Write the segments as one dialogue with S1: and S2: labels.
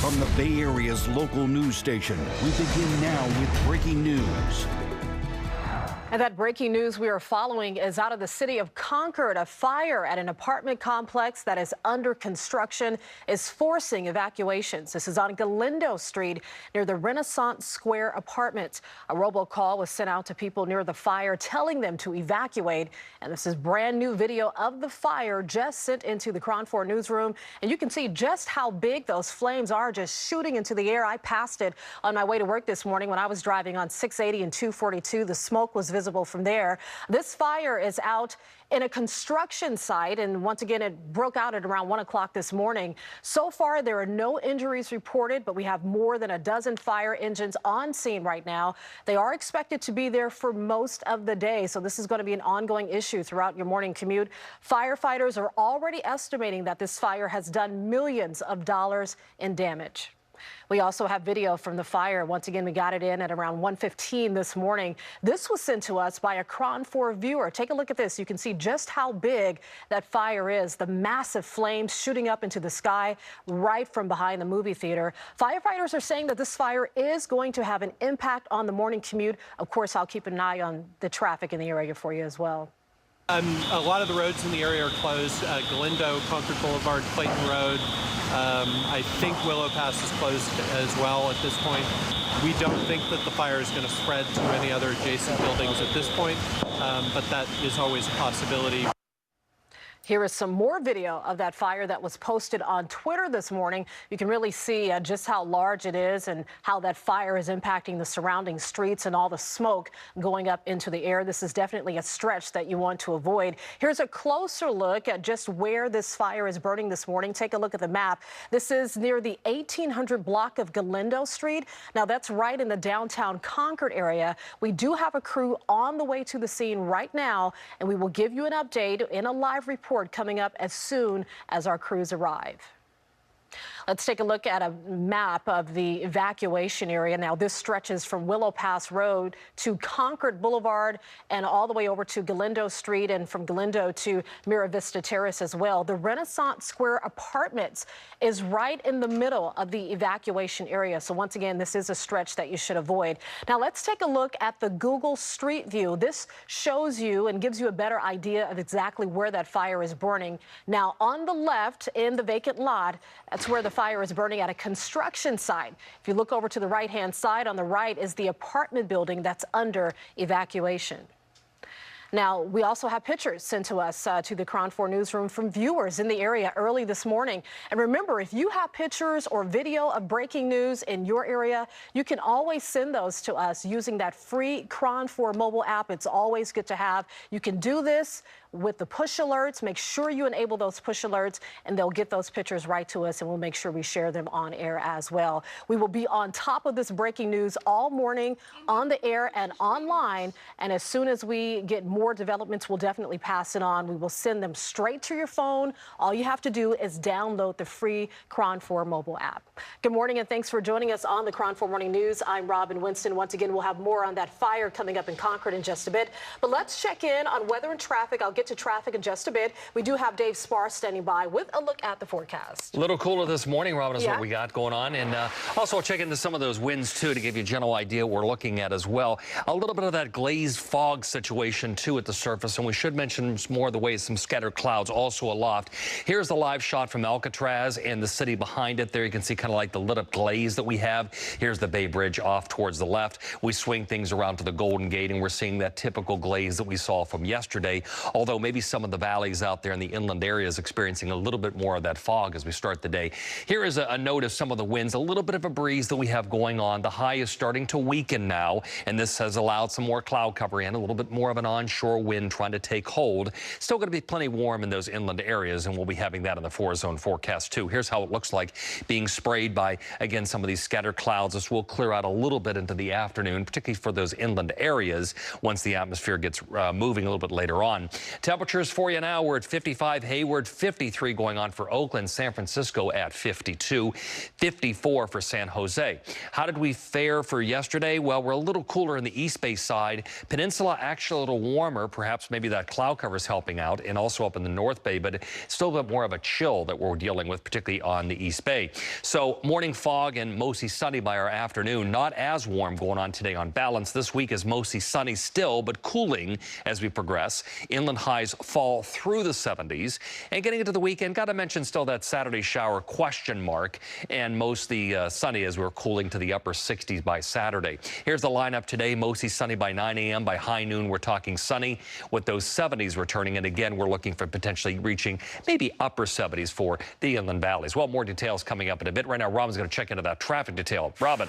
S1: From the Bay Area's local news station, we begin now with breaking news.
S2: And that breaking news we are following is out of the city of Concord. A fire at an apartment complex that is under construction is forcing evacuations. This is on Galindo Street near the Renaissance Square apartments. A robocall was sent out to people near the fire telling them to evacuate. And this is brand new video of the fire just sent into the KRON 4 newsroom. And you can see just how big those flames are just shooting into the air. I passed it on my way to work this morning when I was driving on 680 and 242. The smoke was visible from there. This fire is out in a construction site, and once again, it broke out at around 1 o'clock this morning. So far, there are no injuries reported, but we have more than a dozen fire engines on scene right now. They are expected to be there for most of the day, so this is going to be an ongoing issue throughout your morning commute. Firefighters are already estimating that this fire has done millions of dollars in damage. We also have video from the fire. Once again, we got it in at around 1:15 this morning. This was sent to us by a KRON 4 viewer. Take a look at this. You can see just how big that fire is. The massive flames shooting up into the sky right from behind the movie theater. Firefighters are saying that this fire is going to have an impact on the morning commute. Of course, I'll keep an eye on the traffic in the area for you as well.
S3: A lot of the roads in the area are closed. Galindo, Concord Boulevard, Clayton Road. I think Willow Pass is closed as well at this point. We don't think that the fire is going to spread to any other adjacent buildings at this point, but that is always a possibility.
S2: Here is some more video of that fire that was posted on Twitter this morning. You can really see just how large it is and how that fire is impacting the surrounding streets and all the smoke going up into the air. This is definitely a stretch that you want to avoid. Here's a closer look at just where this fire is burning this morning. Take a look at the map. This is near the 1800 block of Galindo Street. Now, that's right in the downtown Concord area. We do have a crew on the way to the scene right now, and we will give you an update in a live report coming up as soon as our crews arrive. Let's take a look at a map of the evacuation area. Now, this stretches from Willow Pass Road to Concord Boulevard and all the way over to Galindo Street, and from Galindo to Mira Vista Terrace as well. The Renaissance Square Apartments is right in the middle of the evacuation area. So once again, this is a stretch that you should avoid. Now, let's take a look at the Google Street View. This shows you and gives you a better idea of exactly where that fire is burning. Now, on the left in the vacant lot, that's where the fire is burning at a construction site. If you look over to the right-hand side, on the right is the apartment building that's under evacuation. Now, we also have pictures sent to us to the KRON 4 newsroom from viewers in the area early this morning. And remember, if you have pictures or video of breaking news in your area, you can always send those to us using that free KRON 4 mobile app. It's always good to have. You can do this with the push alerts. Make sure you enable those push alerts, and they'll get those pictures right to us, and we'll make sure we share them on air as well. We will be on top of this breaking news all morning on the air and online, and as soon as we get more developments, we'll definitely pass it on. We will send them straight to your phone. All you have to do is download the free KRON 4 mobile app. Good morning, and thanks for joining us on the KRON 4 Morning News. I'm Robin Winston. Once again, we'll have more on that fire coming up in Concord in just a bit. But let's check in on weather and traffic. I'll get to traffic in just a bit. We do have Dave Spar standing by with a look at the forecast.
S4: A little cooler this morning, Robin, is what we got going on. And also I'll check into some of those winds, too, to give you a general idea what we're looking at as well. A little bit of that glazed fog situation, too, at the surface. And we should mention more of the ways some scattered clouds also aloft. Here's the live shot from Alcatraz and the city behind it. There you can see kind of like the lit up glaze that we have. Here's the Bay Bridge off towards the left. We swing things around to the Golden Gate, and we're seeing that typical glaze that we saw from yesterday, although maybe some of the valleys out there in the inland areas experiencing a little bit more of that fog as we start the day. Here is a note of some of the winds, a little bit of a breeze that we have going on. The high is starting to weaken now, and this has allowed some more cloud cover in, a little bit more of an onshore wind trying to take hold. Still going to be plenty warm in those inland areas, and we'll be having that in the 4-zone forecast too. Here's how it looks like being sprayed by, again, some of these scattered clouds. This will clear out a little bit into the afternoon, particularly for those inland areas once the atmosphere gets moving a little bit later on. Temperatures for you now, we're at 55 Hayward, 53 going on for Oakland, San Francisco at 52, 54 for San Jose. How did we fare for yesterday? Well, we're a little cooler in the East Bay side. Peninsula actually a little warm. warmer. Perhaps maybe that cloud cover is helping out, and also up in the North Bay, but still a bit more of a chill that we're dealing with, particularly on the East Bay. So morning fog and mostly sunny by our afternoon. Not as warm going on today on balance. This week is mostly sunny still, but cooling as we progress. Inland highs fall through the 70s. And getting into the weekend, got to mention still that Saturday shower question mark, and mostly sunny as we're cooling to the upper 60s by Saturday. Here's the lineup today. Mostly sunny by 9 a.m. By high noon, we're talking sunny with those 70s returning. And again, we're looking for potentially reaching maybe upper 70s for the inland valleys. Well, more details coming up in a bit. Right now, Robin's going to check into that traffic detail. Robin.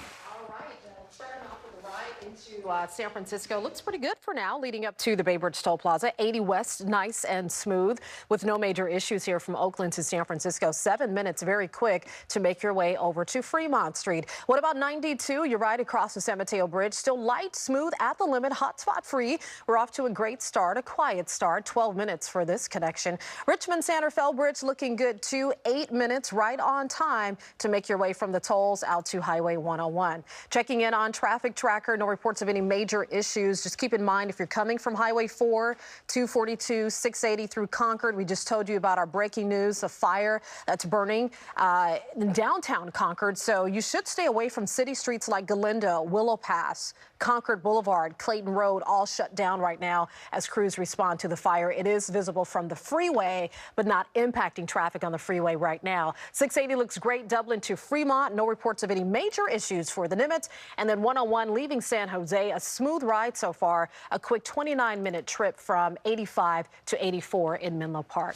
S2: Starting off with a ride into San Francisco. Looks pretty good for now, leading up to the Bay Bridge Toll Plaza. 80 west, nice and smooth, with no major issues here from Oakland to San Francisco. 7 minutes, very quick to make your way over to Fremont Street. What about 92? You're right across the San Mateo Bridge. Still light, smooth, at the limit, hotspot free. We're off to a great start, a quiet start. 12 minutes for this connection. Richmond Santa Fe Bridge looking good too. 8 minutes, right on time to make your way from the tolls out to Highway 101. Checking in on Traffic Tracker, no reports of any major issues. Just keep in mind, if you're coming from Highway 4, 242, 680 through Concord, we just told you about our breaking news, a fire that's burning in downtown Concord. So you should stay away from city streets like Galindo, Willow Pass, Concord Boulevard, Clayton Road, all shut down right now as crews respond to the fire. It is visible from the freeway, but not impacting traffic on the freeway right now. 680 looks great, Dublin to Fremont. No reports of any major issues for the Nimitz. And then 101 leaving San Jose, a smooth ride so far. A quick 29-minute trip from 85 to 84 in Menlo Park.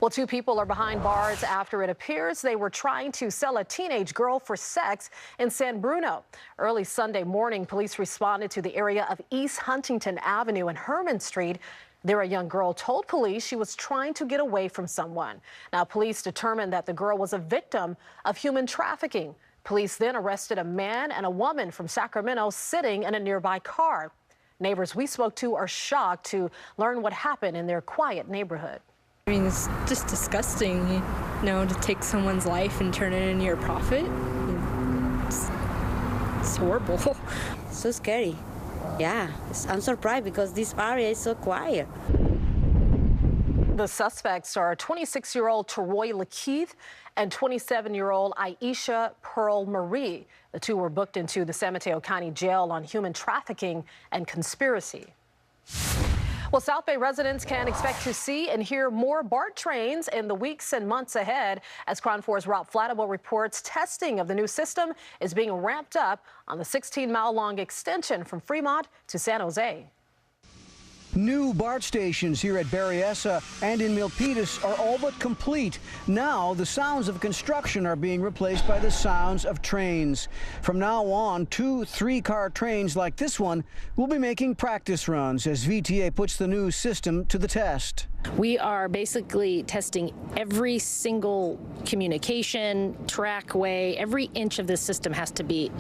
S2: Well, 2 people are behind bars after it appears they were trying to sell a teenage girl for sex in San Bruno. Early Sunday morning, police responded to the area of East Huntington Avenue and Herman Street. There, a young girl told police she was trying to get away from someone. Now, police determined that the girl was a victim of human trafficking. Police then arrested a man and a woman from Sacramento sitting in a nearby car. Neighbors we spoke to are shocked to learn what happened in their quiet neighborhood.
S5: I mean, it's just disgusting, you know, to take someone's life and turn it into your profit. It's horrible.
S6: So scary. Yeah, I'm surprised because this area is so quiet.
S2: The suspects are 26-year-old Teroy Lakeith and 27-year-old Aisha Pearl Marie. The 2 were booked into the San Mateo County Jail on human trafficking and conspiracy. Well, South Bay residents can expect to see and hear more BART trains in the weeks and months ahead, as KRON 4's Rob Flattable reports testing of the new system is being ramped up on the 16-mile-long extension from Fremont to San Jose.
S7: New BART stations here at Berryessa and in Milpitas are all but complete. Now, the sounds of construction are being replaced by the sounds of trains. From now on, 2 3-car trains like this one will be making practice runs as VTA puts the new system to the test.
S8: We are basically testing every single communication, trackway, every inch of this system has to be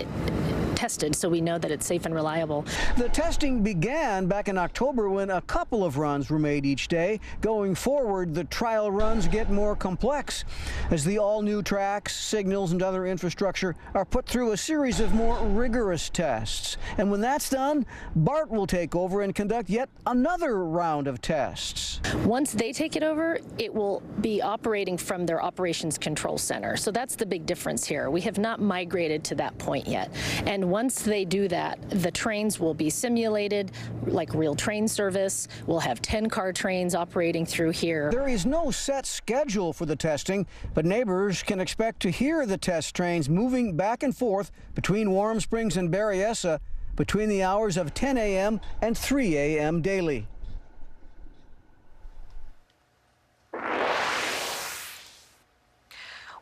S8: tested so we know that it's safe and reliable.
S7: The testing began back in October when a couple of runs were made each day. Going forward, the trial runs get more complex as the all-new tracks, signals, and other infrastructure are put through a series of more rigorous tests. And when that's done, BART will take over and conduct yet another round of tests.
S8: Once they take it over, it will be operating from their operations control center. So that's the big difference here. We have not migrated to that point yet. And once they do that, the trains will be simulated like real train service. We'll have 10-car trains operating through here.
S7: There is no set schedule for the testing, but neighbors can expect to hear the test trains moving back and forth between Warm Springs and Berryessa between the hours of 10 a.m. and 3 a.m. daily.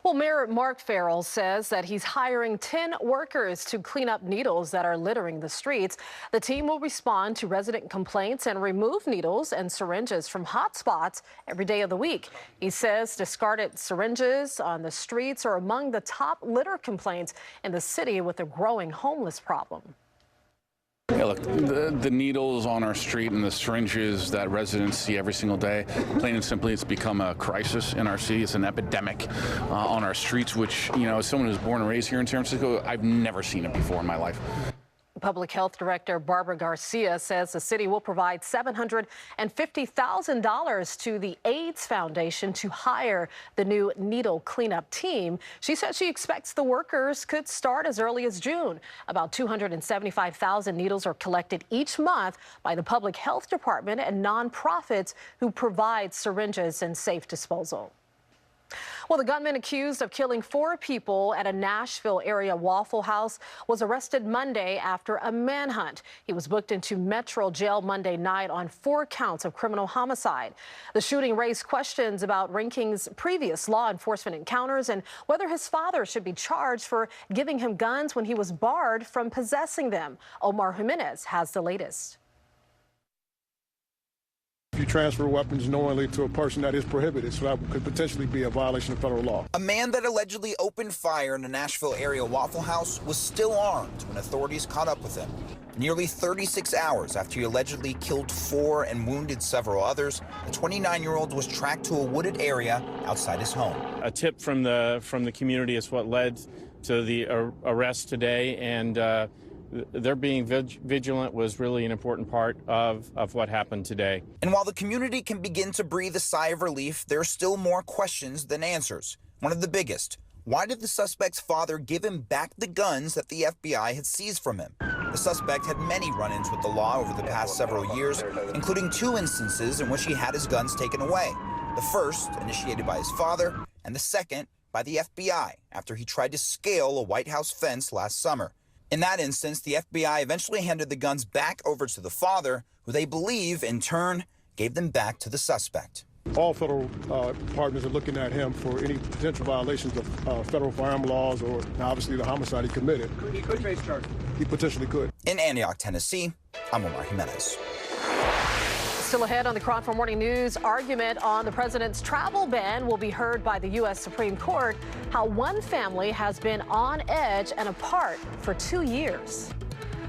S2: Well, Mayor Mark Farrell says that he's hiring 10 workers to clean up needles that are littering the streets. The team will respond to resident complaints and remove needles and syringes from hot spots every day of the week. He says discarded syringes on the streets are among the top litter complaints in the city with a growing homeless problem.
S9: Yeah, look, the needles on our street and the syringes that residents see every single day, plain and simply, it's become a crisis in our city. It's an epidemic on our streets, which, you know, as someone who's born and raised here in San Francisco, I've never seen it before in my life.
S2: Public Health Director Barbara Garcia says the city will provide $750,000 to the AIDS Foundation to hire the new needle cleanup team. She says she expects the workers could start as early as June. About 275,000 needles are collected each month by the Public Health Department and nonprofits who provide syringes and safe disposal. Well, the gunman accused of killing 4 people at a Nashville area Waffle House was arrested Monday after a manhunt. He was booked into Metro Jail Monday night on 4 counts of criminal homicide. The shooting raised questions about Rinking's previous law enforcement encounters and whether his father should be charged for giving him guns when he was barred from possessing them. Omar Jimenez has the latest.
S10: If you transfer weapons knowingly to a person, that is prohibited, so that could potentially be a violation of federal law.
S11: A man that allegedly opened fire in a Nashville area Waffle House was still armed when authorities caught up with him. Nearly 36 hours after he allegedly killed 4 and wounded several others, the 29-year-old was tracked to a wooded area outside his home.
S12: A tip from the community is what led to the arrest today, and their being vigilant was really an important part of what happened today.
S11: And while the community can begin to breathe a sigh of relief, there are still more questions than answers. One of the biggest, why did the suspect's father give him back the guns that the FBI had seized from him? The suspect had many run-ins with the law over the past several years, including 2 instances in which he had his guns taken away. The first, initiated by his father, and the second, by the FBI, after he tried to scale a White House fence last summer. In that instance, the FBI eventually handed the guns back over to the father, who they believe, in turn, gave them back to the suspect.
S10: All federal partners are looking at him for any potential violations of federal firearm laws or obviously the homicide he committed. He could face charges. He potentially could.
S11: In Antioch, Tennessee, I'm Omar Jimenez.
S2: Still ahead on the KRON 4 Morning News, argument on the president's travel ban will be heard by the U.S. Supreme Court. How one family has been on edge and apart for 2 years.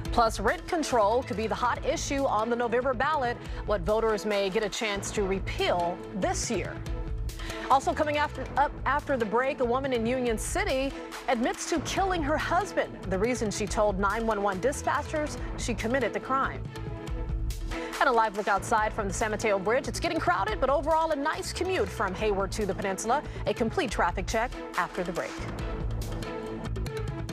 S2: Plus, rent control could be the hot issue on the November ballot, what voters may get a chance to repeal this year. Also coming up after the break, a woman in Union City admits to killing her husband. The reason she told 911 dispatchers she committed the crime. And a live look outside from the San Mateo Bridge. It's getting crowded, but overall a nice commute from Hayward to the peninsula. A complete traffic check after the break.